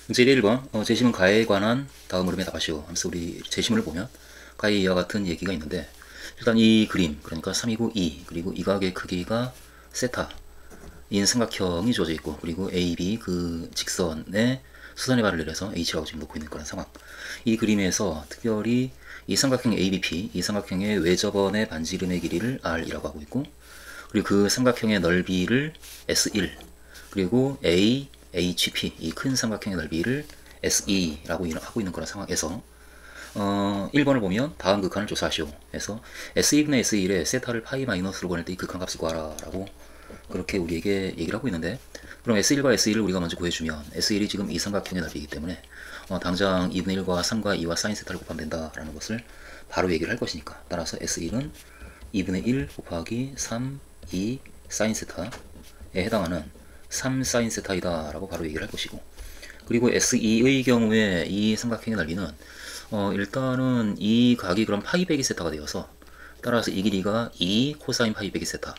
문제 1번 재심은 가에 관한 다음 흐름에 답하시오 하면서 우리 재심을 보면 가에 이와 같은 얘기가 있는데, 일단 이 그림, 그러니까 3이고 2, 그리고 이 각의 크기가 세타 인 삼각형이 주어져 있고, 그리고 AB 그 직선에 수선의 발을 내려서 H라고 지금 놓고 있는 그런 상황. 이 그림에서 특별히 이 삼각형 ABP, 이 삼각형의 외접원의 반지름의 길이를 R이라고 하고 있고, 그리고 그 삼각형의 넓이를 S1, 그리고 AHP, 이 큰 삼각형의 넓이를 SE라고 하고 있는 그런 상황에서 1번을 보면 다음 극한을 조사하시오 해서 S2분의 S1에 세타를 파이 마이너스로 보낼 때 이 극한값을 구하라 라고 그렇게 우리에게 얘기를 하고 있는데, 그럼 S1과 S2를 우리가 먼저 구해주면 S1이 지금 이 삼각형의 넓이이기 때문에 당장 2분의 1과 3과 2와 사인 세타를 곱하면 된다라는 것을 바로 얘기를 할 것이니까, 따라서 S1은 2분의 1 곱하기 3, 2 사인 세타에 해당하는 3 사인 세타이다 라고 바로 얘기를 할 것이고, 그리고 S2의 경우에 이 삼각형의 넓이는 일단은 이 각이 그럼 파이 빼기 세타가 되어서, 따라서 이 길이가 2 코사인 파이 빼기 세타,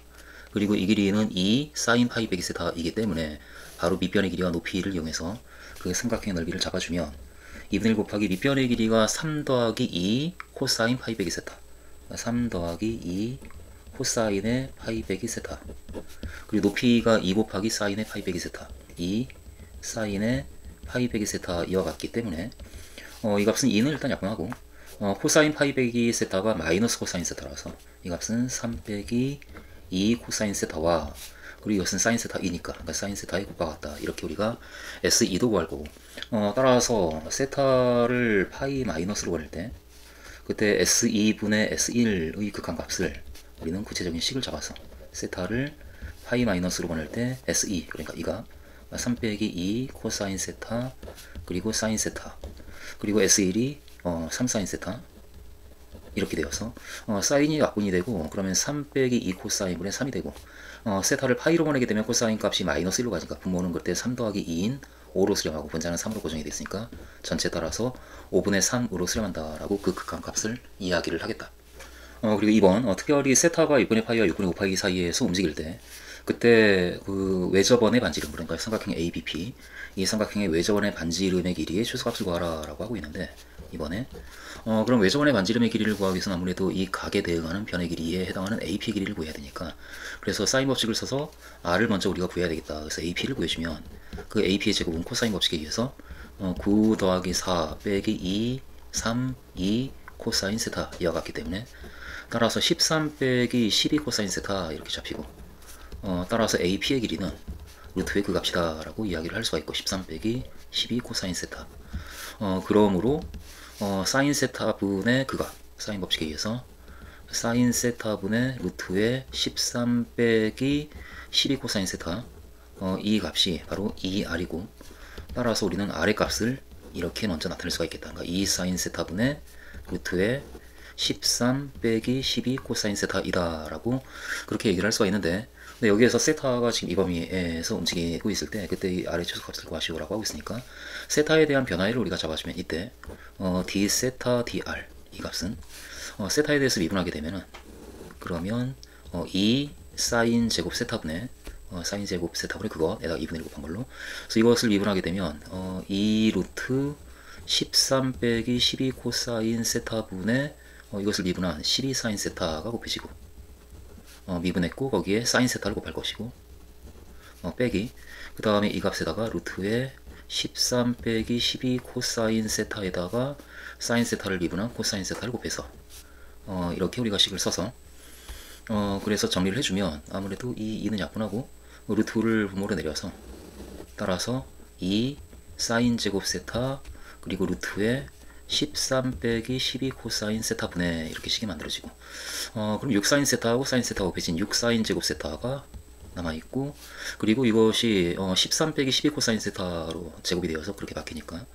그리고 이 길이는 2 사인 파이 빼기 세타이기 때문에 바로 밑변의 길이와 높이를 이용해서 그 삼각형의 넓이를 잡아주면 2분의 1 곱하기 밑변의 길이가 3 더하기 2 코사인 파이 빼기 세타, 3 더하기 2 코사인의 파이 빼기 세타, 그리고 높이가 2 곱하기 사인의 파이 빼기 세타, 2 사인의 파이 빼기 세타 이와 같기 때문에 이 값은 2는 일단 약분하고, 코사인 파이 빼기 세타가 마이너스 코사인 세타라서 이 값은 3 빼기 2 코사인 세타와, 그리고 이것은 사인 세타 2니까 그러니까 사인 세타의 곱과 같다, 이렇게 우리가 S2도 구할 거고, 따라서 세타를 파이 마이너스로 보낼 때 그때 S2분의 S1의 극한값을 우리는 구체적인 식을 잡아서 세타를 파이 마이너스로 보낼 때 S2, 그러니까 이가 3 빼기 2 코사인 세타 그리고 사인 세타, 그리고 S1이 3 사인 세타 이렇게 되어서 사인이 약분이 되고, 그러면 3 빼기 2 코사인분의 3이 되고, 세타를 파이로 보내게 되면 코사인 값이 마이너스 1로 가니까 분모는 그때 3 더하기 2인 5로 수렴하고 분자는 3으로 고정이 됐으니까 전체 따라서 5분의 3으로 수렴한다 라고 그 극한값을 이야기를 하겠다. 그리고 2번 특별히 세타가 6분의 파이와 6분의 5 파이 사이에서 움직일 때 그때 그 외접원의 반지름, 그러니까 삼각형 ABP, 이 삼각형의 외접원의 반지름의 길이의 최소값을 구하라 라고 하고 있는데, 이번에 그럼 외접원의 반지름의 길이를 구하기 위해서는 아무래도 이 각에 대응하는 변의 길이에 해당하는 AP 길이를 구해야 되니까, 그래서 사인 법칙을 써서 R을 먼저 우리가 구해야 되겠다. 그래서 AP를 구해주면 그 AP의 제곱은 코사인 법칙에 의해서 9 더하기 4 빼기 2 3 2 코사인 세타 이와 같기 때문에, 따라서 13 빼기 12 코사인 세타 이렇게 잡히고, 따라서 AP의 길이는 루트의 그 값이다 라고 이야기를 할 수가 있고, 13 빼기 12 코사인 세타. 그러므로 사인 세타분의 그 값, 사인 법칙에 의해서 사인 세타분의 루트의 13 빼기 12 코사인 세타, 이 값이 바로 2R이고, 따라서 우리는 R의 값을 이렇게 먼저 나타낼 수가 있겠다. 그러니까 2 사인 세타분의 루트의 13 빼기 12 코사인 세타이다 라고 그렇게 얘기를 할 수가 있는데, 근데 여기에서 세타가 지금 이 범위에서 움직이고 있을 때 그때 이 아래 최소값을 구하시오 라고 하고 있으니까, 세타에 대한 변화를 우리가 잡아주면 이때 d 세타 dr 이 값은 세타에 대해서 미분하게 되면은, 그러면 2 사인 제곱 세타분의 사인 제곱 세타분의 그것에다가 2분의 1 곱한 걸로, 그래서 이것을 미분하게 되면 2 루트 13 빼기 12 코사인 세타분의 이것을 미분한 12 사인 세타가 곱해지고, 미분했고 거기에 사인 세타를 곱할 것이고, 빼기 그 다음에 이 값에다가 루트에 13 빼기 12 코사인 세타에다가 사인 세타를 미분한 코사인 세타를 곱해서 이렇게 우리가 식을 써서 그래서 정리를 해주면 아무래도 이 2는 약분하고 루트를 분모로 내려서, 따라서 2 사인 제곱 세타 그리고 루트에 13 빼기 12 코사인 세타분의 이렇게 식이 만들어지고, 그럼 6 사인 세타하고 사인 세타가 곱해진 6 사인 제곱 세타가 남아있고, 그리고 이것이 13 빼기 12 코사인 세타로 제곱이 되어서 그렇게 바뀌니까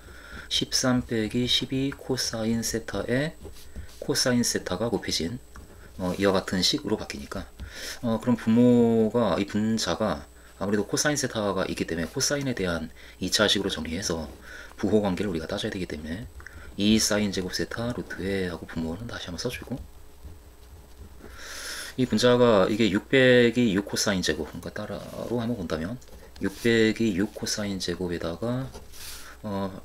13 빼기 12 코사인 세타에 코사인 세타가 곱해진 이와 같은 식으로 바뀌니까, 그럼 분모가, 이 분자가 아무래도 코사인 세타가 있기 때문에 코사인에 대한 2차식으로 정리해서 부호 관계를 우리가 따져야 되기 때문에 2 사인 제곱 세타 루트에 하고 분모는 다시 한번 써주고, 이 분자가 이게 6 빼기 6 코사인 제곱, 그러니까 따로 한번 본다면 6 빼기 6 코사인 제곱에다가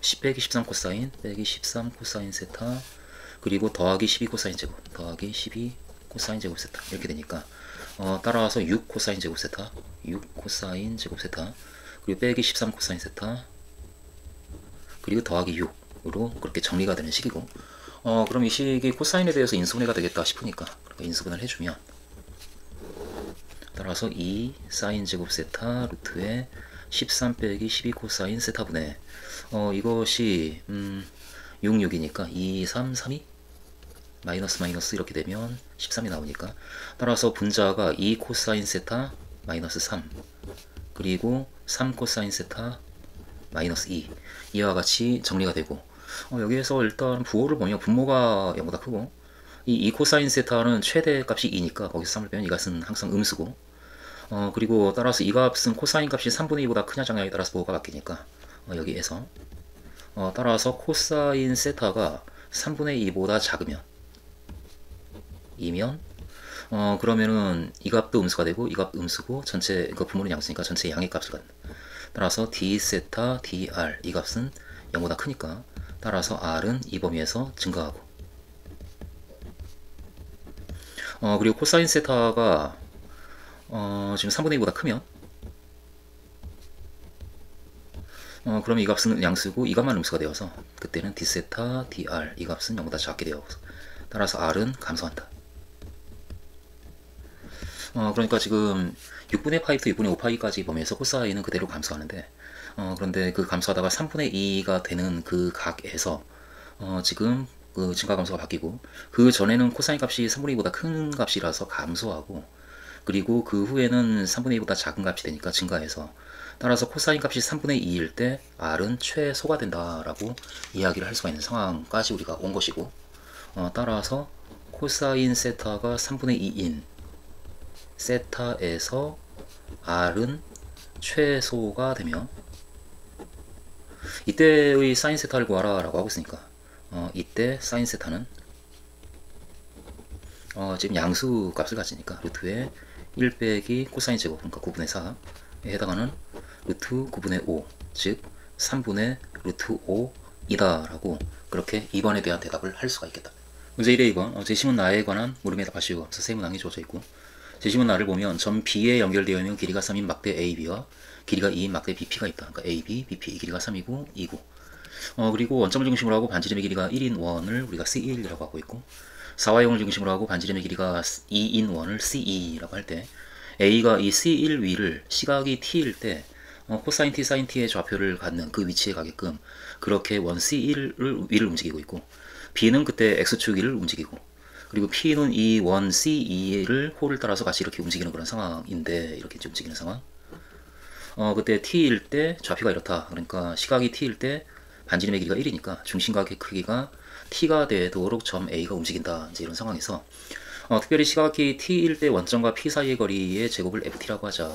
10 빼기 13 코사인 빼기 13 코사인 세타 그리고 더하기 12 코사인 제곱 더하기 12 코사인 제곱 세타 이렇게 되니까 따라서 6 코사인 제곱 세타 6 코사인 제곱 세타 그리고 빼기 13 코사인 세타 그리고 더하기 6으로 그렇게 정리가 되는 식이고 그럼 이 식이 코사인에 대해서 인수분해가 되겠다 싶으니까 인수분해를 해주면 따라서 2 사인 제곱 세타 루트에 13 빼기 12 코사인 세타분의 이것이 6, 6이니까 2, 3, 3, 2 마이너스 마이너스 이렇게 되면 13이 나오니까 따라서 분자가 2 코사인 세타 마이너스 3 그리고 3 코사인 세타 마이너스 2 이와 같이 정리가 되고 여기에서 일단 부호를 보면 분모가 0보다 크고 이 2코사인 세타는 최대값이 2니까 거기서 3을 빼면 이 값은 항상 음수고 그리고 따라서 이 값은 코사인 값이 3분의 2보다 크냐 작냐에 따라서 부호가 바뀌니까 여기에서 따라서 코사인 세타가 3분의 2보다 작으면 이면 그러면은 이 값도 음수가 되고 이 값 음수고 전체 그 분모는 양수니까 전체 양의 값을 갖는 따라서 d 세타 dr 이 값은 0보다 크니까 따라서 r은 이 범위에서 증가하고 그리고 코사인 세타가 지금 3분의 2보다 크면 그러면 이 값은 양수고 이 값만 음수가 되어서 그때는 d 세타 dr 이 값은 0보다 작게 되어 따라서 r은 감소한다. 그러니까 지금 6분의 파이부터 6분의 5파이까지 범위에서 코사인은 그대로 감소하는데 그런데 그 감소하다가 3분의 2가 되는 그 각에서 지금 그 증가 감소가 바뀌고 그 전에는 코사인 값이 3분의 2보다 큰 값이라서 감소하고 그리고 그 후에는 3분의 2보다 작은 값이 되니까 증가해서 따라서 코사인 값이 3분의 2일 때 r은 최소가 된다라고 이야기를 할 수가 있는 상황까지 우리가 온 것이고 따라서 코사인 세타가 3분의 2인 세타에서 r은 최소가 되며 이때의 사인 세타를 구하라 라고 하고 있으니까 이때 사인 세타는 지금 양수 값을 가지니까 루트에 1 빼기 코사인 제곱 그러니까 9분의 4에 해당하는 루트 9분의 5 즉 3분의 루트 5이다 라고 그렇게 2번에 대한 대답을 할 수가 있겠다. 문제 1의 2번 제시문 나에 관한 물음에 답하시오 하면서 세 문항이 주어져 있고 제시문 나를 보면 점 B에 연결되어 있는 길이가 3인 막대 AB와 길이가 2인 막대 BP가 있다. 그러니까 AB, BP 길이가 3이고 2고 그리고 원점을 중심으로 하고 반지름의 길이가 1인 원을 우리가 C1이라고 하고 있고 4와형을 중심으로 하고 반지름의 길이가 2인 원을 C2라고 할 때 A가 이 C1 위를 시각이 T일 때 코사인 T, 사인 T의 좌표를 갖는 그 위치에 가게끔 그렇게 원 C1을 위를 움직이고 있고 B는 그때 X축 위를 움직이고 그리고 P는 이 원 C2를 호를 따라서 같이 이렇게 움직이는 그런 상황인데 이렇게 움직이는 상황 그때 T일 때 좌표가 이렇다. 그러니까 시각이 T일 때 반지름의 길이가 1이니까 중심각의 크기가 T가 되도록 점 A가 움직인다. 이제 이런 상황에서 특별히 시각이 T일 때 원점과 P 사이의 거리의 제곱을 FT라고 하자.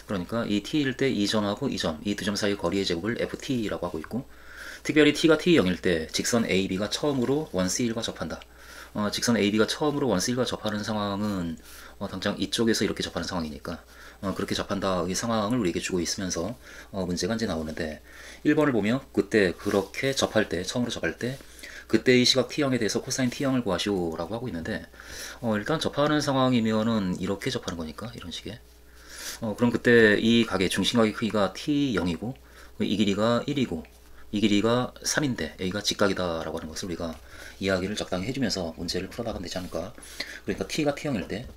그러니까 이 T일 때 이 점하고 이 점, 이 두 점 사이의 거리의 제곱을 FT라고 하고 있고 특별히 T가 T0일 때 직선 AB가 처음으로 원 C1과 접한다. 직선 AB가 처음으로 원 C1과 접하는 상황은 당장 이쪽에서 이렇게 접하는 상황이니까 그렇게 접한다의 상황을 우리에게 주고 있으면서 문제가 이제 나오는데 1번을 보면 그때 그렇게 접할 때 처음으로 접할 때 그때의 시각 T형에 대해서 코사인 T형을 구하시오 라고 하고 있는데 일단 접하는 상황이면은 이렇게 접하는 거니까 이런 식의 그럼 그때 이 각의 중심각의 크기가 T0이고 이 길이가 1이고 이 길이가 3인데 A가 직각이다 라고 하는 것을 우리가 이야기를 적당히 해주면서 문제를 풀어나가면 되지 않을까. 그러니까 T가 T형일 때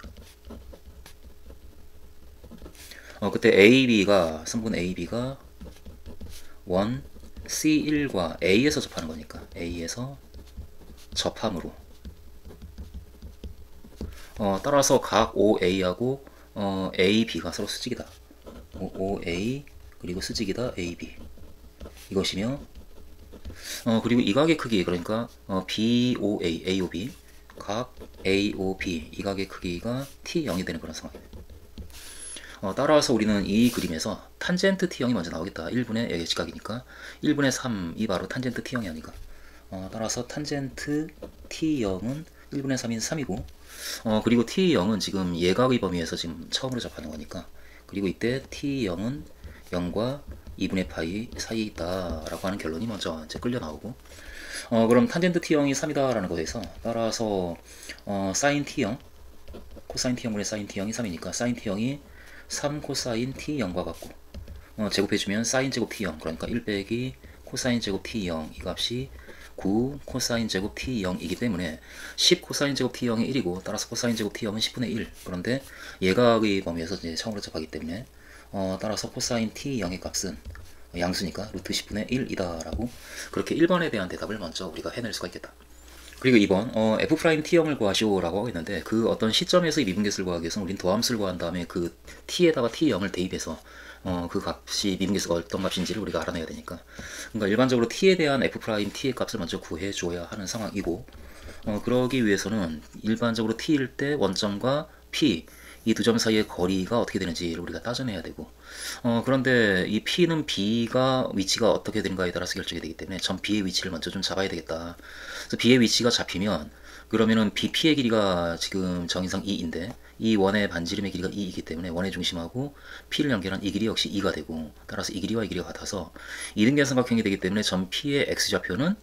그때 AB가 3분의 AB가 1 C1과 A에서 접하는 거니까 A에서 접함으로 따라서 각 OA하고 AB가 서로 수직이다. OA 그리고 수직이다 AB 이것이며 그리고 이 각의 크기 그러니까 BOA, AOB 각 AOB 이 각의 크기가 T0이 되는 그런 상황이에요. 따라서 우리는 이 그림에서 탄젠트 T형이 먼저 나오겠다. 1분의 예측각이니까 1분의 3이 바로 탄젠트 T형이 아닌가. 따라서 탄젠트 T형은 1분의 3인 3이고 그리고 T형은 지금 예각의 범위에서 지금 처음으로 접하는 거니까 그리고 이때 T형은 0과 2분의 파이 사이에 있다라고 하는 결론이 먼저 이제 끌려 나오고, 그럼 탄젠트 t형이 3이다 라는 거에서 따라서 사인 t형, 코사인 t형분의 사인 t형이 3이니까 사인 t형이 3 코사인 t형과 같고, 제곱해주면 사인 제곱 t형, 그러니까 1 빼기 코사인 제곱 t형, 이 값이 9 코사인 제곱 t형이기 때문에 10 코사인 제곱 t형이 1이고, 따라서 코사인 제곱 t형은 10분의 1. 그런데 예각의 범위에서 이제 처음으로 접하기 때문에 따라서 코사인 t형의 값은 양수니까 루트 10분의 1이다 라고, 그렇게 1번에 대한 대답을 먼저 우리가 해낼 수가 있겠다. 그리고 2번 F'T형을 구하시오 라고 하고 있는데, 그 어떤 시점에서 이 미분계수를 구하기 위해서는 우린 도함수를 구한 다음에 그 t에다가 t형을 대입해서 그 값이 미분계수가 어떤 값인지를 우리가 알아내야 되니까, 그러니까 일반적으로 t에 대한 F'T의 값을 먼저 구해줘야 하는 상황이고, 그러기 위해서는 일반적으로 t일 때 원점과 p 이 두 점 사이의 거리가 어떻게 되는지를 우리가 따져내야 되고, 그런데 이 P는 B가 위치가 어떻게 되는가에 따라서 결정이 되기 때문에 점 B의 위치를 먼저 좀 잡아야 되겠다. 그래서 B의 위치가 잡히면, 그러면은 BP의 길이가 지금 정인상 2인데 이 원의 반지름의 길이가 2이기 때문에 원의 중심하고 P를 연결한 이 길이 역시 2가 되고, 따라서 이 길이와 이 길이가 같아서 이등변 삼각형이 되기 때문에 점 P의 X좌표는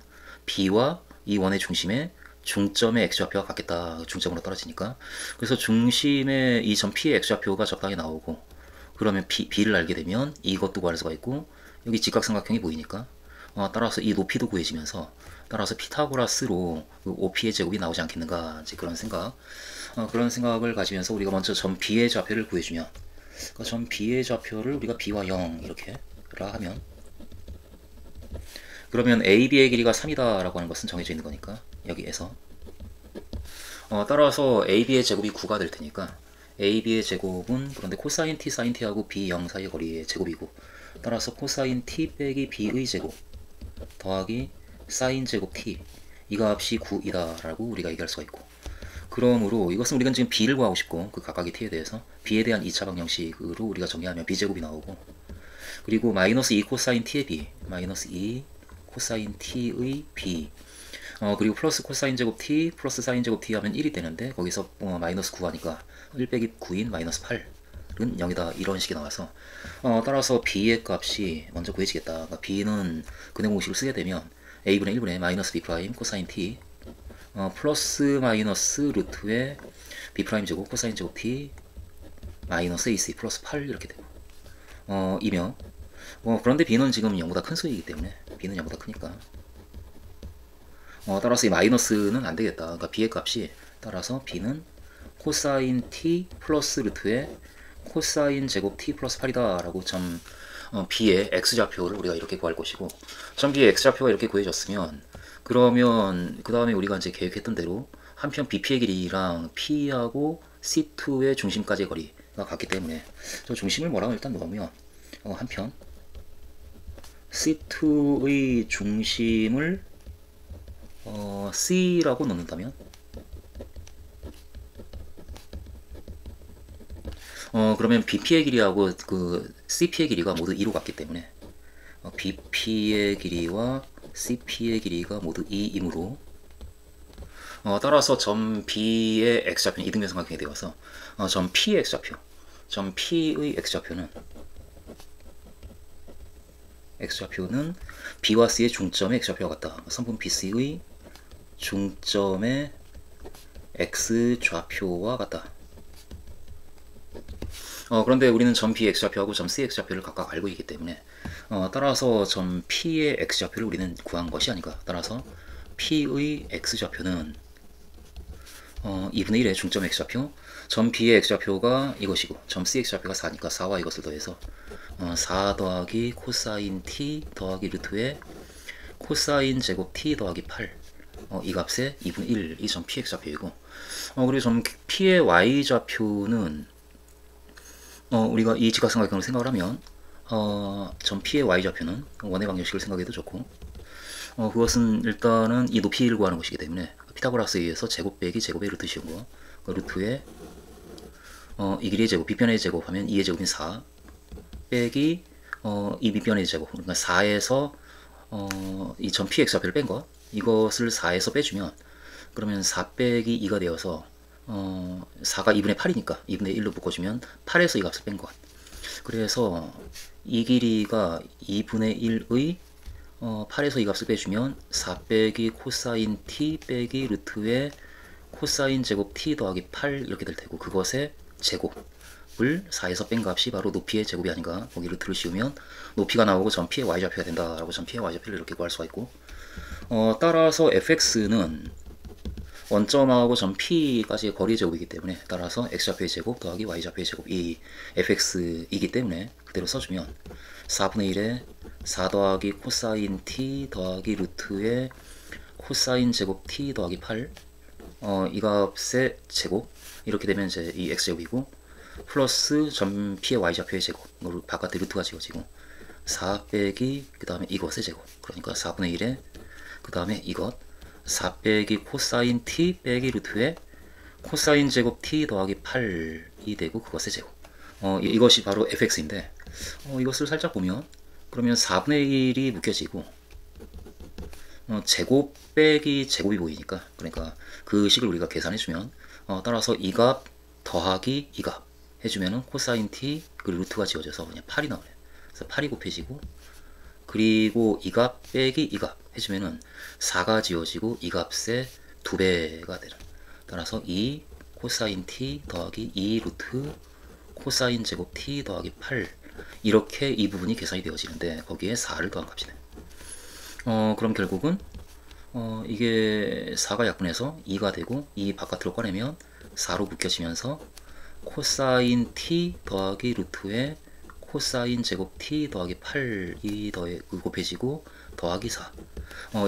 B와 이 원의 중심의 중점의 X좌표가 같겠다. 중점으로 떨어지니까. 그래서 중심의 이 점 P의 X좌표가 적당히 나오고, 그러면 B를 알게 되면 이것도 구할 수가 있고, 여기 직각삼각형이 보이니까 따라서 이 높이도 구해지면서, 따라서 피타고라스로 그 OP의 제곱이 나오지 않겠는가, 이제 그런 생각, 그런 생각을 가지면서 우리가 먼저 점 B의 좌표를 구해주면, 그러니까 점 B의 좌표를 우리가 B와 0 이렇게 하면, 그러면 AB의 길이가 3이다 라고 하는 것은 정해져 있는 거니까 여기에서 따라서 AB의 제곱이 9가 될 테니까 AB의 제곱은, 그런데 코사인 T, 사인 T하고 B0 사이의 거리의 제곱이고, 따라서 코사인 T 빼기 B의 제곱 더하기 사인 제곱 T, 이 값이 9이다 라고 우리가 얘기할 수가 있고, 그러므로 이것은 우리가 지금 B를 구하고 싶고, 그 각각의 T에 대해서 B에 대한 2차 방정식으로 우리가 정리하면 B제곱이 나오고, 그리고 마이너스 2 코사인 T의 B, 마이너스 2 코사인 T의 B, 그리고 플러스 코사인 제곱 T 플러스 사인 제곱 T 하면 1이 되는데, 거기서 마이너스 9 하니까 1 빼기 9인 마이너스 8은 0이다, 이런 식이 나와서 따라서 B의 값이 먼저 구해지겠다. 그러니까 B는 근해 공식을 쓰게 되면 A분의 1분의 마이너스 B 프라임 코사인 T 플러스 마이너스 루트의 B 프라임 제곱 코사인 제곱 T 마이너스 AC 플러스 8 이렇게 되고, 이며 그런데 B는 지금 0보다 큰 수이기 때문에, B는 0보다 크니까 따라서 이 마이너스는 안 되겠다. 그러니까 B의 값이, 따라서 B는 코사인 T 플러스 루트의 코사인 제곱 T 플러스 8이다 라고 점 B의 X좌표를 우리가 이렇게 구할 것이고, 점 B의 X좌표가 이렇게 구해졌으면, 그러면 그 다음에 우리가 이제 계획했던 대로 한편 BP의 길이랑 P하고 C2의 중심까지의 거리가 같기 때문에 저 중심을 뭐라고 일단 넣으면, 한편 C2의 중심을 C라고 넣는다면, 그러면 BP의 길이하고 그 CP의 길이가 모두 2로 같기 때문에 BP의 길이와 CP의 길이가 모두 2이므로, 따라서 점 B의 X좌표는 이등변 삼각형이 되어서 점 P의 X좌표, 점 P의 X좌표는 B와 C의 중점의 X좌표와 같다. 선분 BC의 중점의 X좌표와 같다. 그런데 우리는 점 B의 X좌표하고 점 C의 X좌표를 각각 알고 있기 때문에 따라서 점 P의 X좌표를 우리는 구한 것이 아닌가. 따라서 P의 X좌표는 2분의 1의 중점 X좌표, 점 B의 X좌표가 이것이고 점 C의 X좌표가 4니까 4와 이것을 더해서 4 더하기 코사인 T 더하기 루트의 코사인 제곱 T 더하기 8, 이 값의 2분의 1이 점 P의 X좌표이고, 그리고 점 P의 Y좌표는 우리가 이 직각삼각형을 생각을 하면 점 P의 Y좌표는 원의 방정식을 생각해도 좋고, 그것은 일단은 이 높이를 구하는 것이기 때문에 피타고라스에 의해서 제곱 빼기 제곱의 루트 씌운 거, 그 루트에 이 길이의 제곱, 빗변의 제곱하면 2의 제곱인 4 빼기 이 밑변의 제곱, 그러니까 4에서 이 점 P X좌표를 뺀 것, 이것을 4에서 빼주면, 그러면 4 빼기 2가 되어서 4가 2분의 8이니까 2분의 1로 묶어주면 8에서 이 값을 뺀 것. 그래서 이 길이가 2분의 1의 8에서 이 값을 빼주면 4 빼기 코사인 t 빼기 루트의 코사인 제곱 t 더하기 8 이렇게 될 테고, 그것의 제곱을 4에서 뺀 값이 바로 높이의 제곱이 아닌가. 거기 루트를 씌우면 높이가 나오고 전피의 y좌표가 된다라고 전피의 y좌표를 이렇게 구할 수가 있고, 따라서 fx는 원점하고 점 P까지의 거리의 제곱이기 때문에, 따라서 x좌표의 제곱 더하기 y좌표의 제곱, 이 fx이기 때문에 그대로 써주면 4분의 1에 4 더하기 코사인 t 더하기 루트의 코사인 제곱 t 더하기 8, 이 값의 제곱, 이렇게 되면 이제 이 x제곱이고, 플러스 점 P의 y좌표의 제곱, 바깥에 루트가 지어지고, 4 빼기 그 다음에 이것의 제곱, 그러니까 4분의 1에 그 다음에 이것 4 빼기 코사인 t 빼기 루트의 코사인 제곱 t 더하기 8이 되고, 그것의 제곱. 이것이 바로 fx인데, 이것을 살짝 보면, 그러면 4분의 1이 묶여지고, 제곱 빼기 제곱이 보이니까, 그러니까 그 식을 우리가 계산해주면, 따라서 이 값 더하기 이 값 해주면은 코사인 t 그 루트가 지어져서 그냥 8이 나오네. 그래서 8이 곱해지고, 그리고 이 값 빼기 이 값 해주면은 4가 지어지고 이 값의 2배가 되는. 따라서 2 코사인 t 더하기 2 루트 코사인 제곱 t 더하기 8, 이렇게 이 부분이 계산이 되어지는데, 거기에 4를 더한 값이네. 그럼 결국은 이게 4가 약분해서 2가 되고, 2 바깥으로 꺼내면 4로 묶여지면서 코사인 t 더하기 루트의 코사인 제곱 t 더하기 8이 곱해지고 더하기 4.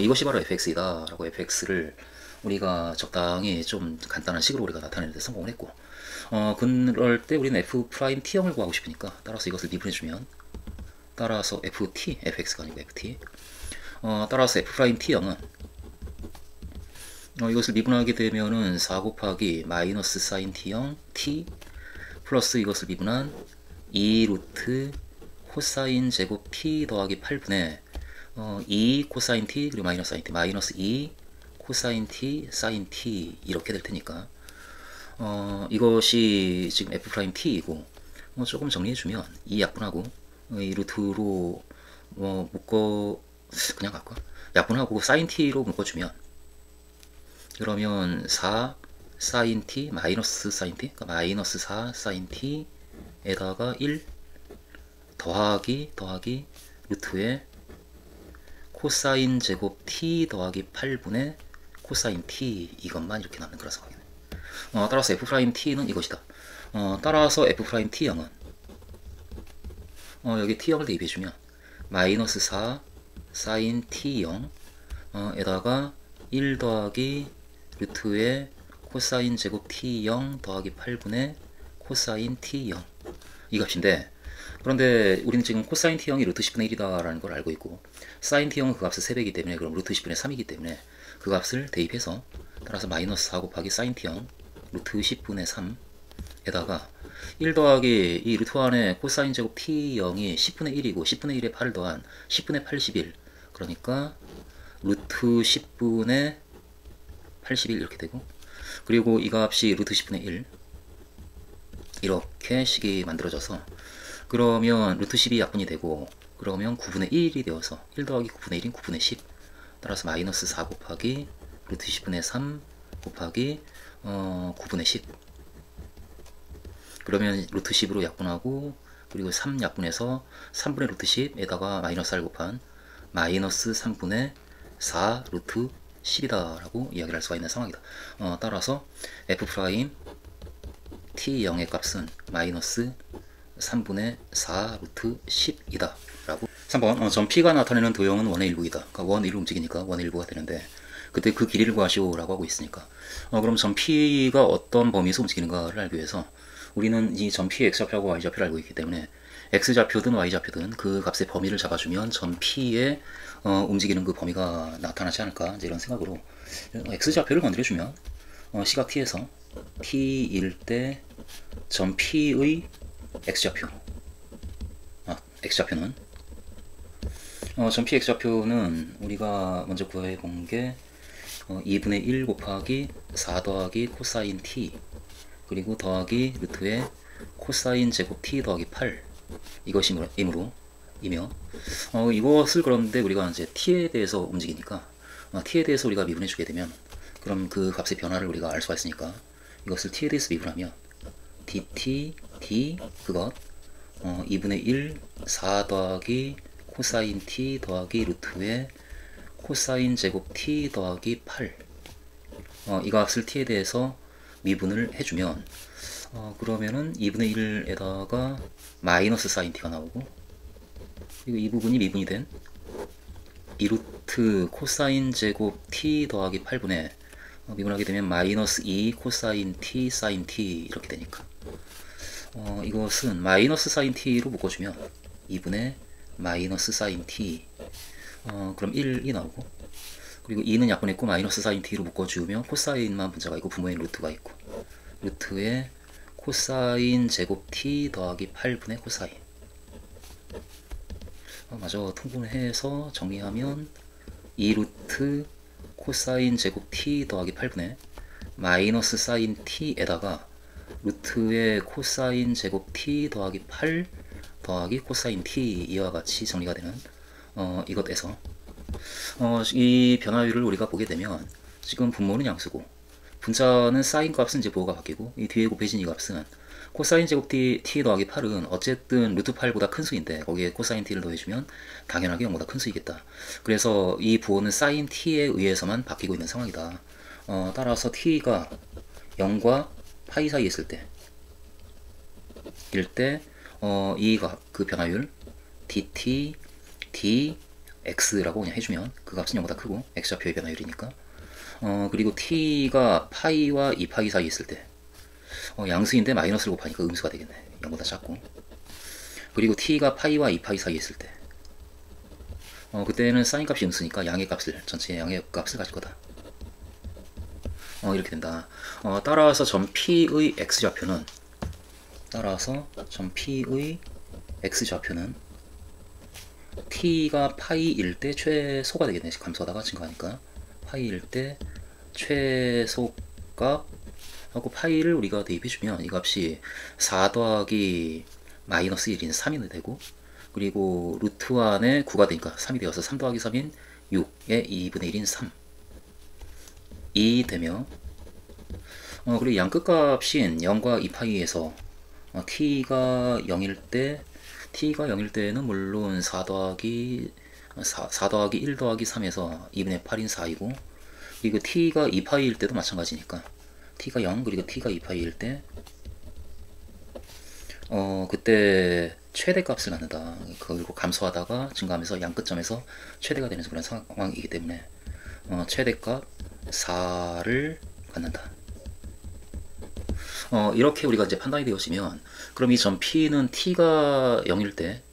이것이 바로 fx이다 라고 fx를 우리가 적당히 좀 간단한 식으로 우리가 나타내는데 성공을 했고, 그럴 때 우리는 f't형을 구하고 싶으니까, 따라서 이것을 미분해주면, 따라서 fx가 아니고 ft, 따라서 f't형은 이것을 미분하게 되면은 4 곱하기 마이너스 사인 t형 t 플러스 이것을 미분한 2 루트 코사인 제곱 t 더하기 8분의 2 코사인 t 그리고 마이너스 사인 t, 마이너스 2 코사인 t 사인 t, 이렇게 될 테니까, 이것이 지금 f't이고, 조금 정리해주면 이 약분하고 이 루트로 그냥 갈까? 약분하고 사인 t로 묶어주면, 그러면 4 사인 t 마이너스 사인 t, 그러니까 마이너스 4 사인 t 에다가 1 더하기 루트의 코사인 제곱 t 더하기 8분의 코사인 t, 이것만 이렇게 남는 거라서 확인해. 따라서 f't는 이것이다. 따라서 f't형은 여기 t형을 대입해주면 마이너스 4 사인 t형 에다가 1 더하기 루트의 코사인 제곱 t0 더하기 8분의 코사인 t0, 이 값인데, 그런데 우리는 지금 코사인 t형이 루트 10분의 1이다 라는 걸 알고 있고, 사인 t형은 그 값을 3배이기 때문에, 그럼 루트 10분의 3이기 때문에 그 값을 대입해서, 따라서 마이너스 4 곱하기 사인 t형 루트 10분의 3에다가 1 더하기 이 루트 안에 코사인 제곱 t0이 10분의 1이고 10분의 1에 8을 더한 10분의 81, 그러니까 루트 10분의 81 이렇게 되고, 그리고 이 값이 루트 10분의 1, 이렇게 식이 만들어져서, 그러면 루트 10이 약분이 되고, 그러면 9분의 1이 되어서 1 더하기 9분의 1인 9분의 10, 따라서 마이너스 4 곱하기 루트 10분의 3 곱하기 9분의 10, 그러면 루트 10으로 약분하고, 그리고 3 약분해서 3분의 루트 10에다가 마이너스 4를 곱한 마이너스 3분의 4 루트 10이다 라고 이야기를 할 수가 있는 상황이다. 따라서 f't형의 값은 마이너스 3분의 4 루트 10이다 라고. 3번 점 P가 나타내는 도형은 원의 일부이다. 그러니까 원 1로 움직이니까 원의 일부가 되는데, 그때 그 길이를 구하시오 라고 하고 있으니까, 그럼 점 P가 어떤 범위에서 움직이는가를 알기 위해서 우리는 이 점 P의 x좌표하고 y좌표를 알고 있기 때문에, x좌표든 y좌표든 그 값의 범위를 잡아주면 점 P의 움직이는 그 범위가 나타나지 않을까, 이제 이런 생각으로 x좌표를 건드려주면 시각 t에서 t일 때 점 P의 x좌표, x좌표는 점 P x좌표는 우리가 먼저 구해본 게 2분의 1 곱하기 4 더하기 코사인 t 그리고 더하기 루트의 코사인 제곱 t 더하기 8, 이것이므로 이며 이것을 그런데 우리가 이제 t에 대해서 움직이니까 t에 대해서 우리가 미분해 주게 되면 그럼 그 값의 변화를 우리가 알 수가 있으니까 이것을 t에 대해서 미분하면 dt d 그것 2분의 1 4 더하기 코사인 t 더하기 루트의 코사인 제곱 t 더하기 8 이 값을 t에 대해서 미분을 해주면 그러면은 2분의 1에다가 마이너스 사인 t가 나오고 그리고 이 부분이 미분이 된 2루트 코사인 제곱 t 더하기 8분의 미분하게 되면 마이너스 2 코사인 t 사인 t 이렇게 되니까 이것은 마이너스 사인 t로 묶어주면 2분의 마이너스 사인 t 그럼 1이 나오고 그리고 2는 약분했고 마이너스 사인 t로 묶어주면 코사인만 분자가 있고 부모인 루트가 있고 루트에 코사인 제곱 t 더하기 8분의 코사인 마저 통분해서 정리하면 2루트 코사인 제곱 t 더하기 8분의 마이너스 사인 t에다가 루트의 코사인 제곱 t 더하기 8 더하기 코사인 t 이와 같이 정리가 되는 이것에서 이 변화율을 우리가 보게 되면 지금 분모는 양수고 분자는 사인 값은 이제 부호가 바뀌고 이 뒤에 곱해진 이 값은 코사인 제곱 t 더하기 8은 어쨌든 루트 8보다 큰 수인데 거기에 코사인 t를 더해주면 당연하게 0보다 큰 수이겠다. 그래서 이 부호는 사인 t에 의해서만 바뀌고 있는 상황이다. 따라서 t가 0과 파이 사이에 있을 때 그 변화율 dt dx라고 그냥 해주면 그 값은 0보다 크고 x좌표의 변화율이니까 그리고 t가 파이와 2파이 사이에 있을 때 양수인데 마이너스를 곱하니까 음수가 되겠네. 0보다 작고 그리고 t가 파이와 2파이 사이에 있을 때 그때는 사인 값이 음수니까 양의 값을 전체 양의 값을 가질 거다. 이렇게 된다. 따라서 점 P의 x좌표는 t가 파이일 때 최소가 되겠네. 감소하다가 증가하니까 파이일 때 최소값 하고 파이를 우리가 대입해주면 이 값이 4 더하기 마이너스 1인 3이 되고 그리고 루트 안에 9가 되니까 3이 되어서 3 더하기 3인 6의 2분의 1인 3 이 되며 그리고 양 끝값인 0과 2파이에서 t가 0일 때는 물론 4 더하기 1 더하기 3에서 2분의 8인 4이고 그리고 t가 2파이일 때도 마찬가지니까 t가 0 그리고 t가 2파이일 때 그때 최대값을 갖는다. 그리고 감소하다가 증가하면서 양 끝점에서 최대가 되는 그런 상황이기 때문에 최대값 4를 갖는다. 이렇게 우리가 이제 판단이 되어지면 그럼 이 점 P는 T가 0일 때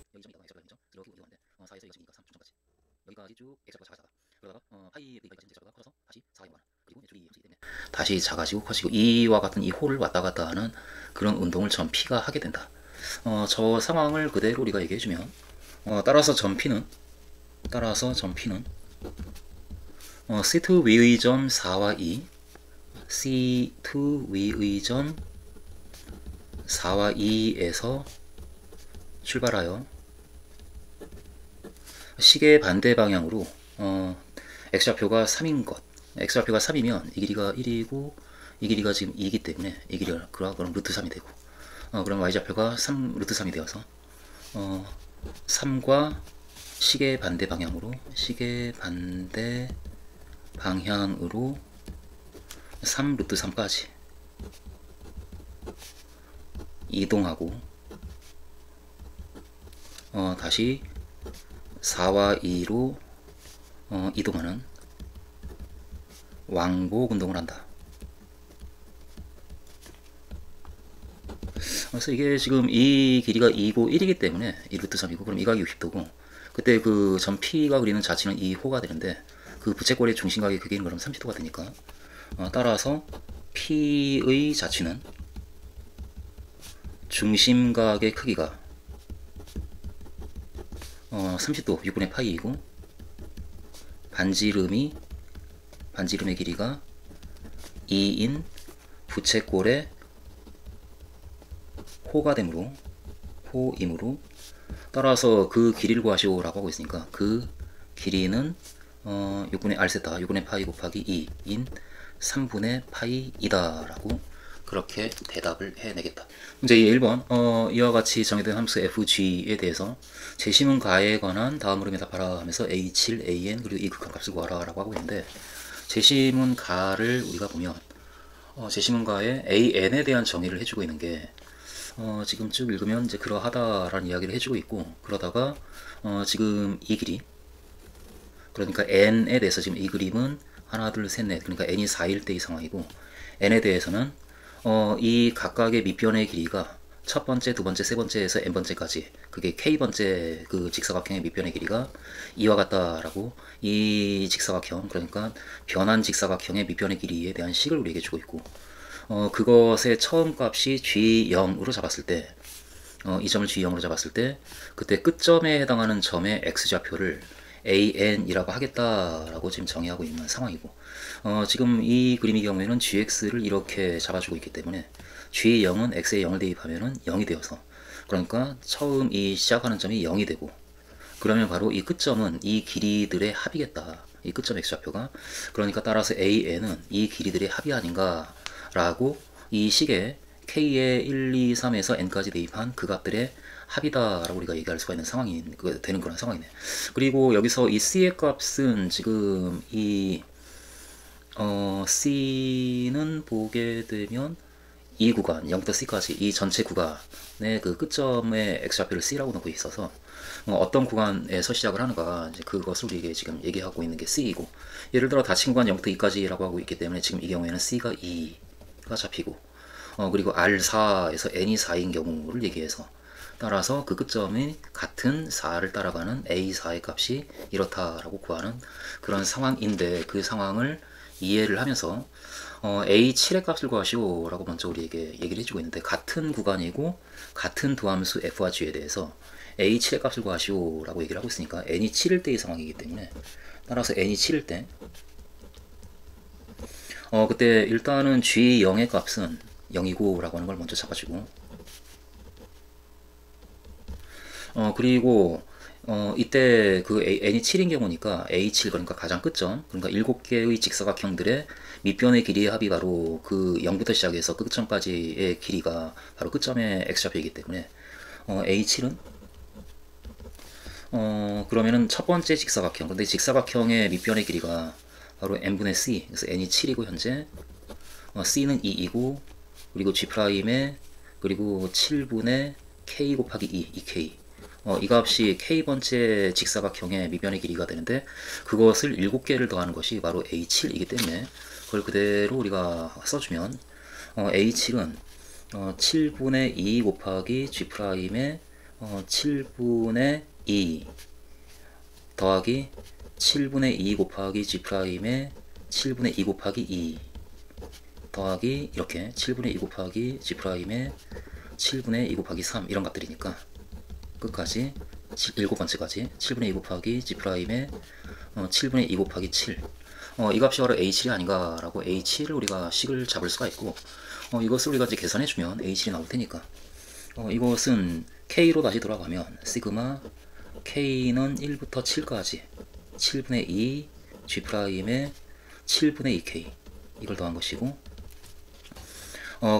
다시 작아지고 커지고 이와 같은 이 홀을 왔다 갔다 하는 그런 운동을 점 P가 하게 된다. 저 상황을 그대로 우리가 얘기해주면 따라서 점 P는 C2 위의 점 4와 2 C2 위의 점 4와 2에서 출발하여 시계 반대 방향으로 x좌표가 3인 것 x좌표가 3이면 이 길이가 1이고 이 길이가 지금 2이기 때문에 이 길이가 그럼 루트 3이 되고 그럼 y좌표가 3 루트 3이 되어서 3과 시계 반대 방향으로 3 루트 3까지 이동하고 다시 4와 2로 이동하는 왕복 운동을 한다. 그래서 이게 지금 이 길이가 2고 1이기 때문에 이 루트 3이고 그럼 이 각이 60도고 그때 그 점 P가 그리는 자치는 2호가 되는데 그 부채꼴의 중심각의 크기는 그럼 30도가 되니까 따라서 P의 자치는 중심각의 크기가 30도 6분의 파이이고 반지름의 길이가 2인 부채꼴의 호이므로 따라서 그 길이를 구하시오라고 하고 있으니까 그 길이는 6분의 r 세타 6분의 파이 곱하기 2인 3분의 파이이다 라고 그렇게 대답을 해내겠다. 문제 1번 이와 같이 정의된 함수 fg에 대해서 제시문가에 관한 다음 흐름에 답하라 하면서 a7, an 그리고 이 극한값을 구하라 라고 하고 있는데 제시문가를 우리가 보면 제시문가에 an에 대한 정의를 해주고 있는 게 지금 쭉 읽으면 이제 그러하다라는 이야기를 해주고 있고 그러다가 지금 이 길이 그러니까 n에 대해서 지금 이 그림은 하나 둘 셋 넷 그러니까 n이 4일 때 이 상황이고 n에 대해서는 이 각각의 밑변의 길이가 첫 번째, 두 번째, 세 번째에서 n 번째까지 그게 k 번째 그 직사각형의 밑변의 길이가 이와 같다라고 이 직사각형 그러니까 변한 직사각형의 밑변의 길이에 대한 식을 우리에게 주고 있고 그것의 처음 값이 G0으로 잡았을 때 이 점을 G0으로 잡았을 때 그때 끝점에 해당하는 점의 x좌표를 AN이라고 하겠다라고 지금 정의하고 있는 상황이고 지금 이 그림의 경우에는 GX를 이렇게 잡아주고 있기 때문에 G0은 X에 0을 대입하면 0이 되어서 그러니까 처음 이 시작하는 점이 0이 되고 그러면 바로 이 끝점은 이 길이들의 합이겠다. 이 끝점 X좌표가 그러니까 따라서 AN은 이 길이들의 합이 아닌가 라고 이 식에 K의 1, 2, 3에서 N까지 대입한 그 값들의 합이다라고 우리가 얘기할 수가 있는 상황이 되는 그런 상황이네. 그리고 여기서 이 C의 값은 지금 이 C는 보게 되면 이 구간 0부터 C까지 이 전체 구간의 그 끝점의 X좌표를 C라고 놓고 있어서 어떤 구간에서 시작을 하는가 이제 그것을 우리에게 지금 얘기하고 있는 게 C이고 예를 들어 닫힌 구간 0부터 2까지라고 하고 있기 때문에 지금 이 경우에는 C가 2가 잡히고 그리고 R4에서 N이 4인 경우를 얘기해서 따라서 그 끝점이 같은 4를 따라가는 A4의 값이 이렇다라고 구하는 그런 상황인데 그 상황을 이해를 하면서 A7의 값을 구하시오 라고 먼저 우리에게 얘기를 해주고 있는데 같은 구간이고 같은 도함수 F와 G에 대해서 A7의 값을 구하시오 라고 얘기를 하고 있으니까 N이 7일 때의 상황이기 때문에 따라서 N이 7일 때 그때 일단은 G0의 값은 0이고 라고 하는 걸 먼저 잡아주고 그리고 이때 그 n이 7인 경우니까 A7 그러니까 가장 끝점 그러니까 7개의 직사각형들의 밑변의 길이의 합이 바로 그 0부터 시작해서 끝점까지의 길이가 바로 끝점의 x좌표이기 때문에 A7은 그러면은 첫 번째 직사각형 근데 직사각형의 밑변의 길이가 바로 n분의 c 그래서 n이 7이고 현재 c는 2이고 그리고 G'의 그리고 7분의 k 곱하기 2k 이 값이 k번째 직사각형의 밑변의 길이가 되는데 그것을 7개를 더하는 것이 바로 A7이기 때문에 그걸 그대로 우리가 써주면 A7은 7분의 2 곱하기 G'의 7분의 2 더하기 7분의 2 곱하기 G'의 7분의 2 곱하기 2 더하기 이렇게 7분의 2 곱하기 G'의 7분의 2 곱하기 3 이런 값들이니까 끝까지 7번째까지 7분의 2 곱하기 G'의 7분의 2 곱하기 7 이 값이 바로 A7이 아닌가 라고 A7을 우리가 식을 잡을 수가 있고 이것을 우리가 이제 계산해주면 A7이 나올 테니까 이것은 K로 다시 돌아가면 시그마 K는 1부터 7까지 7분의 2 G'의 7분의 2K 이걸 더한 것이고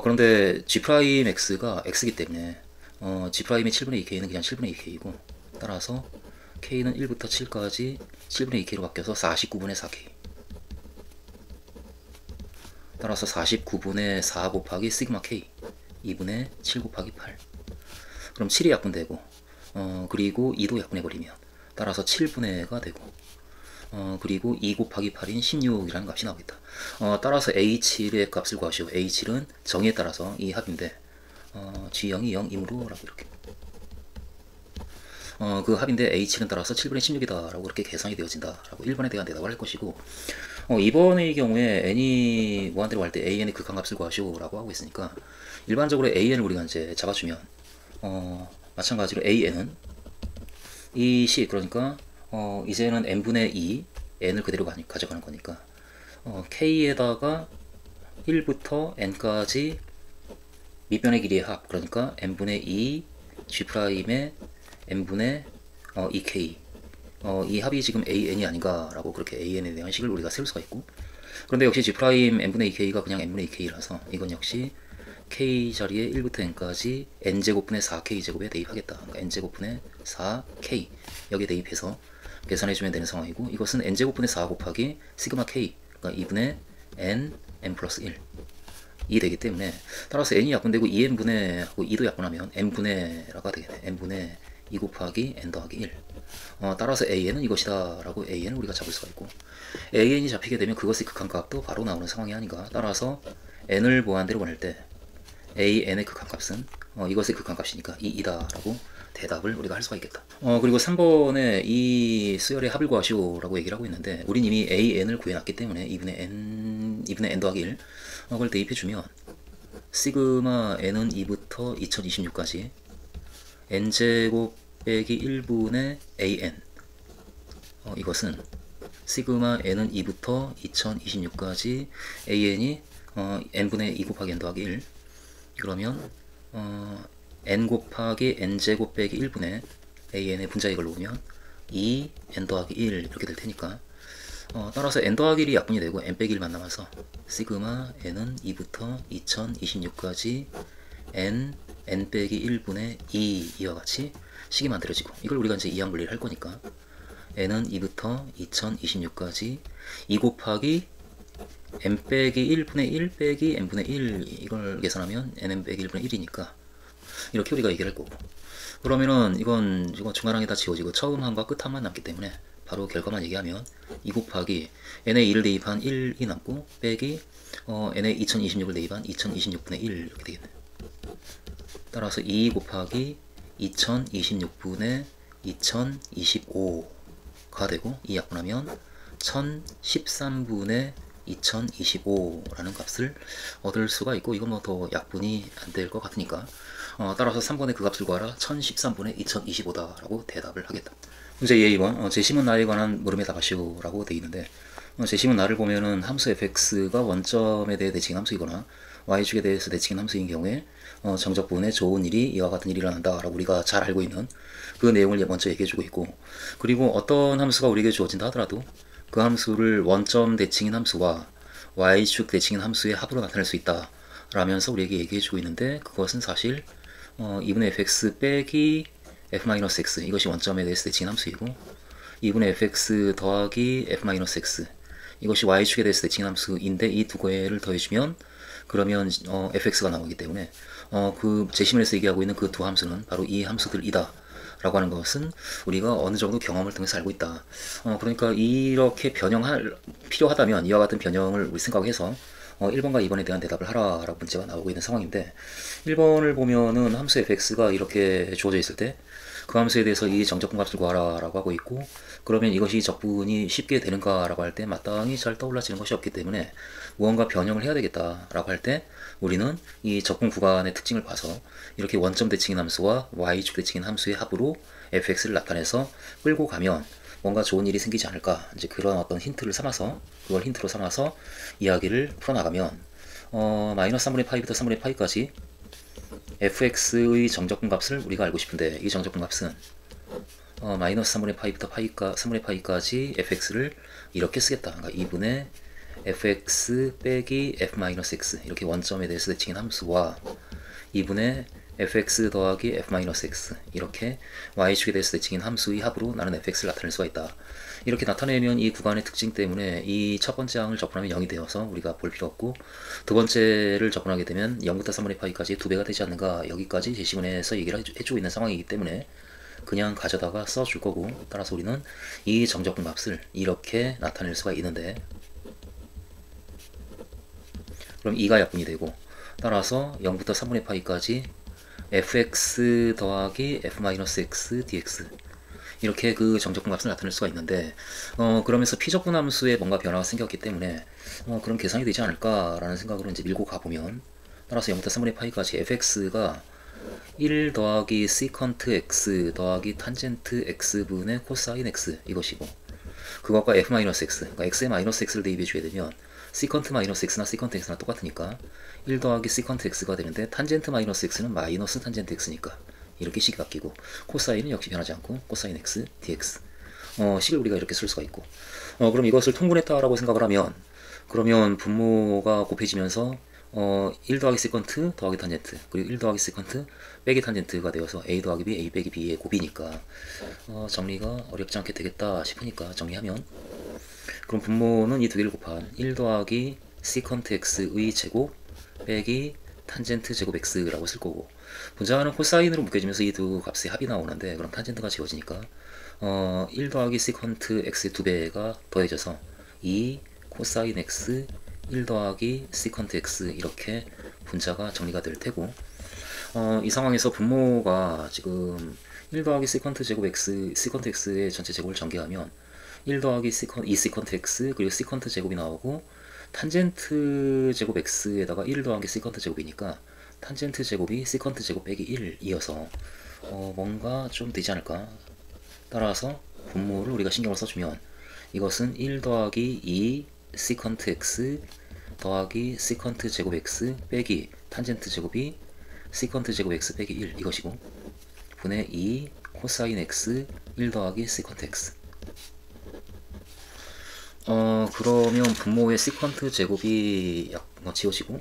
그런데 G'X가 X이기 때문에 G'의 7분의 2K는 그냥 7분의 2K이고 따라서 K는 1부터 7까지 7분의 2K로 바뀌어서 49분의 4K 따라서 49분의 4 곱하기 시그마 K 2분의 7 곱하기 8 그럼 7이 약분되고 그리고 2도 약분해버리면 따라서 7분의가 되고 그리고 2 곱하기 8인 16이라는 값이 나오겠다. 따라서 A7의 값을 구하시오. A7은 정의에 따라서 이 합인데 G0이 0이므로 라고 이렇게 그 합인데 H7은 따라서 7분의 16이다 라고 그렇게 계산이 되어진다 라고 1번에 대한 대답을 할 것이고 2번의 경우에 n이 무한대로 갈 때 an의 극한값을 구하시오 라고 하고 있으니까 일반적으로 an을 우리가 이제 잡아주면 마찬가지로 an은 이 식 그러니까 이제는 n분의 2 n을 그대로 가져가는 거니까 k에다가 1부터 n까지 밑변의 길이의 합 그러니까 n분의 2 G'의 n분의 2k 이 합이 지금 an이 아닌가라고 그렇게 an에 대한 식을 우리가 세울 수가 있고, 그런데 역시 g 프라임 n분의 2k가 그냥 n분의 2k라서 이건 역시 k 자리에 1부터 n까지 n제곱분의 4k 제곱에 대입하겠다. 그러니까 n제곱분의 4k 여기에 대입해서 계산해주면 되는 상황이고, 이것은 n제곱분의 4 곱하기 시그마 k, 그러니까 2분의 n 플러스 1이 되기 때문에, 따라서 n이 약분되고 2n분의 하고 2도 약분하면 n분의라가 되겠네. n분의 2 곱하기 n 더하기 1. 따라서 an은 이것이다 라고 an을 우리가 잡을 수가 있고, an이 잡히게 되면 그것의 극한값도 바로 나오는 상황이 아닌가. 따라서 n을 보완대로 보낼 때 an의 극한값은 이것의 극한값이니까 2이다 라고 대답을 우리가 할 수가 있겠다. 그리고 3번에 이 수열의 합을 구하시오 라고 얘기를 하고 있는데, 우린 이미 an을 구해놨기 때문에 2분의 n 더하기 1 그걸 대입해주면 시그마 n은 2부터 2026까지 n제곱 빼기 1분의 an, 이것은 시그마 n은 2부터 2026까지 an이 n분의 2 곱하기 n 더하기 1, 그러면 n 곱하기 n제곱 빼기 1분의 an의 분자에 걸로 보면 2n 더하기 1 이렇게 될 테니까, 따라서 n 더하기 1이 약분이 되고 n 빼기 1만 남아서 시그마 n은 2부터 2026까지 n 빼기 1분의 2 이와 같이 식이 만들어지고, 이걸 우리가 이제 이항분리를 할 거니까 n은 2부터 2026까지 2 곱하기 n 빼기 1분의 1 빼기 n분의 1, 이걸 계산하면 nn 빼기 1분의 1이니까 이렇게 우리가 얘기를 할 거고, 그러면은 이건 중간항이 다 지워지고 처음 항과 끝 항만 남기 때문에 바로 결과만 얘기하면 2 곱하기 n에 2를 대입한 1이 남고 빼기 n에 2026을 대입한 2026분의 1 이렇게 되겠네. 따라서 2 곱하기 2026분의 2025가 되고, 이 약분하면 1013분의 2025라는 값을 얻을 수가 있고, 이건 뭐 더 약분이 안 될 것 같으니까 따라서 3번의 그 값을 구하라 1013분의 2025다 라고 대답을 하겠다. 문제 예 2번 제심은 나에 관한 물음에 답하시오 라고 되어 있는데, 제심은 나를 보면은 함수 fx가 원점에 대해 대칭 함수이거나 y축에 대해서 대칭 함수인 경우에 정적 부분에 좋은 일이 이와 같은 일이 일어난다 라고 우리가 잘 알고 있는 그 내용을 먼저 얘기해주고 있고, 그리고 어떤 함수가 우리에게 주어진다 하더라도 그 함수를 원점 대칭인 함수와 y축 대칭인 함수의 합으로 나타낼 수 있다 라면서 우리에게 얘기해주고 있는데, 그것은 사실 2분의 fx 빼기 f-x, 이것이 원점에 대해서 대칭인 함수이고, 2분의 fx 더하기 f-x, 이것이 y축에 대해서 대칭인 함수인데, 이 두 개를 더해주면 그러면 fx가 나오기 때문에 그 제시문에서 얘기하고 있는 그 두 함수는 바로 이 함수들이다 라고 하는 것은 우리가 어느 정도 경험을 통해서 알고 있다. 그러니까 이렇게 변형할 필요하다면 이와 같은 변형을 우리 생각해서 1번과 2번에 대한 대답을 하라 라고 문제가 나오고 있는 상황인데, 1번을 보면은 함수 fx가 이렇게 주어져 있을 때 그 함수에 대해서 이 정적분 값을 구하라 라고 하고 있고, 그러면 이것이 적분이 쉽게 되는가 라고 할 때 마땅히 잘 떠올라지는 것이 없기 때문에 무언가 변형을 해야 되겠다 라고 할 때 우리는 이 적분 구간의 특징을 봐서 이렇게 원점 대칭인 함수와 y축 대칭인 함수의 합으로 fx를 나타내서 끌고 가면 뭔가 좋은 일이 생기지 않을까, 이제 그런 어떤 힌트를 삼아서, 그걸 힌트로 삼아서 이야기를 풀어나가면 마이너스 3분의 파이부터 3분의 파이까지 fx의 정적분 값을 우리가 알고 싶은데, 이 정적분 값은 마이너스 3분의 파이부터 3분의 파이까지 fx를 이렇게 쓰겠다. 그러니까 2분의 fx 빼기 f-x, 이렇게 원점에 대해서 대칭인 함수와 2분의 fx 더하기 f-x, 이렇게 y축에 대해서 대칭인 함수의 합으로 나는 fx를 나타낼 수가 있다. 이렇게 나타내면 이 구간의 특징 때문에 이 첫 번째 항을 접근하면 0이 되어서 우리가 볼 필요 없고, 두 번째를 접근하게 되면 0부터 3분의 파이까지 2배가 되지 않는가, 여기까지 제시문에서 얘기를 해주고 있는 상황이기 때문에 그냥 가져다가 써줄 거고, 따라서 우리는 이 정적분 값을 이렇게 나타낼 수가 있는데, 그럼 2가 약분이 되고, 따라서 0부터 3분의 파이까지 fx 더하기 f-x dx, 이렇게 그 정적분 값을 나타낼 수가 있는데, 그러면서 피적분 함수에 뭔가 변화가 생겼기 때문에 그런 계산이 되지 않을까라는 생각으로 이제 밀고 가보면, 따라서 0부터 3분의 파이까지 fx가 1 더하기 시컨트 x 더하기 탄젠트 x분의 코사인 x 이것이고, 그것과 f-x, 그러니까 x에 마이너스 x를 대입해 주게 되면 시컨트 마이너스 x나 시컨트 x나 똑같으니까 1 더하기 시컨트 x가 되는데, 탄젠트 마이너스 x는 마이너스 탄젠트 x니까 이렇게 식이 바뀌고, 코사인은 역시 변하지 않고 코사인 x dx. 식을 우리가 이렇게 쓸 수가 있고, 그럼 이것을 통분했다라고 생각을 하면, 그러면 분모가 곱해지면서 1 더하기 세컨트 더하기 탄젠트, 그리고 1 더하기 세컨트 빼기 탄젠트가 되어서 a 더하기 b, a 빼기 b의 곱이니까 정리가 어렵지 않게 되겠다 싶으니까 정리하면, 그럼 분모는 이 두 개를 곱한 1 더하기 세컨트 x의 제곱 빼기 탄젠트 제곱 x라고 쓸 거고, 분자는 코사인으로 묶여지면서 이 두 값의 합이 나오는데, 그럼 탄젠트가 지워지니까 1 더하기 세컨트 x의 2배가 더해져서 2 코사인 x 1 더하기 세컨트 x, 이렇게 분자가 정리가 될 테고, 이 상황에서 분모가 지금 1 더하기 세컨트 제곱 x, 세컨트 x의 전체 제곱을 전개하면 1 더하기 2 세컨트 x 그리고 세컨트 제곱이 나오고, 탄젠트 제곱 x에다가 1 더하기 세컨트 제곱이니까 탄젠트 제곱이 세컨트 제곱 빼기 1 이어서 뭔가 좀 되지 않을까. 따라서 분모를 우리가 신경을 써주면 이것은 1 더하기 2 세컨트 x 더하기 세컨트 제곱 x 빼기 탄젠트 제곱이 세컨트 제곱 x 빼기 1 이것이고, 분의 2 코사인 x 1 더하기 세컨트 x. 그러면 분모의 세컨트 제곱이 지워지고,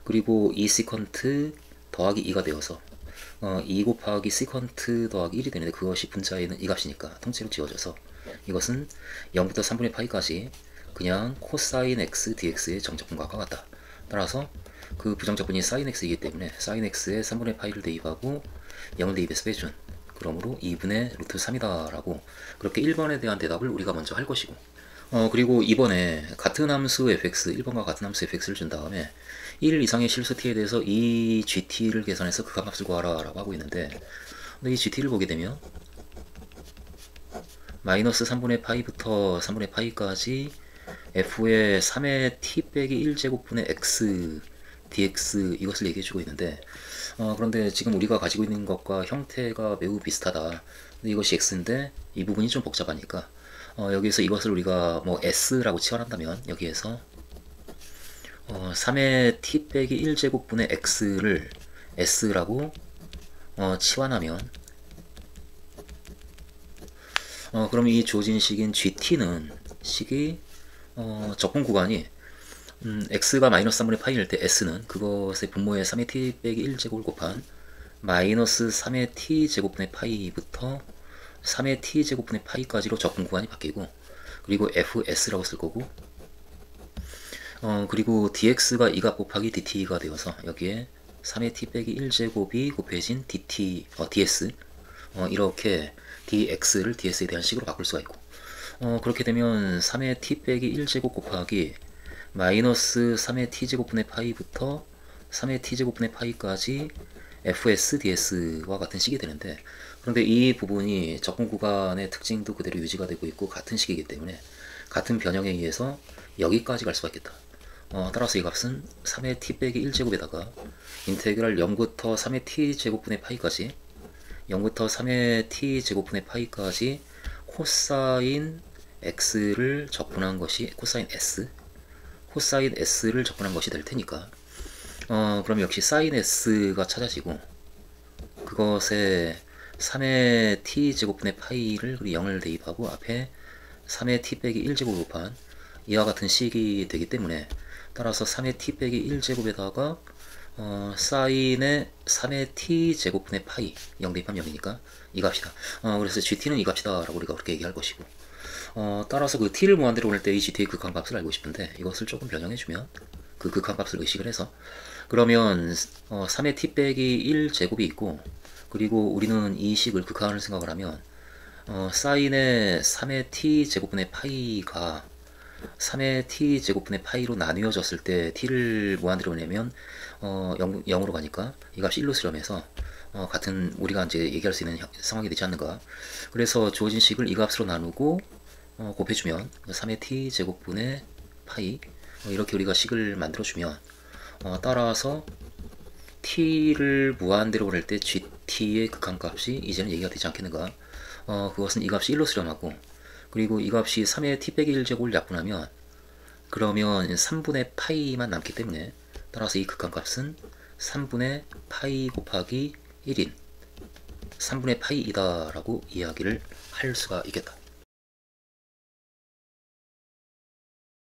그리고 2 세컨트 더하기 2가 되어서 2 곱하기 세컨트 더하기 1이 되는데, 그것이 분자에는 이 값이니까 통째로 지워져서 이것은 0부터 3분의 파이까지 그냥 코사인 x dx의 정적분과 같다. 따라서 그 부정적분이 사인 x이기 때문에 사인 x에 3분의 파이를 대입하고 0을 대입해서 빼준, 그러므로 2분의 루트 3이다 라고, 그렇게 1번에 대한 대답을 우리가 먼저 할 것이고, 그리고 이번에 같은 함수 fx, 1번과 같은 함수 fx를 준 다음에 1 이상의 실수 t에 대해서 이 gt를 계산해서 극한값을 구하라 라고 하고 있는데, 근데 이 gt를 보게 되면 마이너스 3분의 파이부터 3분의 파이까지 f의 3의 t 빼기 1제곱분의 x dx, 이것을 얘기해주고 있는데, 그런데 지금 우리가 가지고 있는 것과 형태가 매우 비슷하다. 근데 이것이 x인데 이 부분이 좀 복잡하니까 여기에서 이것을 우리가 뭐 s라고 치환한다면, 여기에서 3의 t 빼기 1제곱분의 x를 s라고 치환하면, 그럼 이 주어진 식인 gt는 식이 적분 구간이 x가 마이너스 3분의 파이일 때 s는 그것의 분모의 3의 t 빼기 1제곱을 곱한 마이너스 3의 t 제곱분의 파이부터 3의 t 제곱분의 파이까지로 적분 구간이 바뀌고, 그리고 fs라고 쓸 거고, 그리고 dx가 이 값 곱하기 dt가 되어서 여기에 3의 t 빼기 1제곱이 곱해진 ds, 이렇게 dx를 ds에 대한 식으로 바꿀 수가 있고, 그렇게 되면 3의 t 빼기 1제곱 곱하기 마이너스 3의 t제곱분의 파이부터 3의 t제곱분의 파이까지 fs ds와 같은 식이 되는데, 그런데 이 부분이 적분 구간의 특징도 그대로 유지가 되고 있고 같은 식이기 때문에 같은 변형에 의해서 여기까지 갈 수가 있겠다. 따라서 이 값은 3의 t 빼기 1제곱에다가 인테그랄 0부터 3의 t제곱분의 파이까지 0부터 3의 t제곱분의 파이까지 코사인 x를 적분한 것이 코사인 s를 적분한 것이 될 테니까, 그럼 역시 사인 s가 찾아지고, 그것에 3의 t 제곱분의 파이를 그리고 0을 대입하고 앞에 3의 t 빼기 1제곱 곱한 이와 같은 식이 되기 때문에, 따라서 3의 t 빼기 1제곱에다가 사인의 3의 t 제곱분의 파이 0 대입하면 0이니까 이 값이다. 그래서 gt는 이 값이다 라고 우리가 그렇게 얘기할 것이고, 따라서 그 t를 무한대로 보낼 때 이 gt의 극한값을 알고 싶은데, 이것을 조금 변형해주면 그 극한값을 의식을 해서, 그러면 3의 t 빼기 1제곱이 있고, 그리고 우리는 이 식을 극한을 생각을 하면 사인의 3의 t 제곱분의 파이가 3의 t 제곱분의 파이로 나뉘어졌을 때 t를 무한대로 내면 0으로 가니까 이 값이 1로 수렴해서 같은 우리가 이제 얘기할 수 있는 상황이 되지 않는가. 그래서 주어진 식을 이 값으로 나누고 곱해주면 3의 t 제곱분의 파이, 이렇게 우리가 식을 만들어주면 따라서 t를 무한대로 보낼 때 gt의 극한값이 이제는 얘기가 되지 않겠는가. 그것은 이 값이 1로 수렴하고, 그리고 이 값이 3의 t 빼기 1제곱을 약분하면 그러면 3분의 파이만 남기 때문에, 따라서 이 극한값은 3분의 파이 곱하기 1인 3분의 파이이다 라고 이야기를 할 수가 있겠다.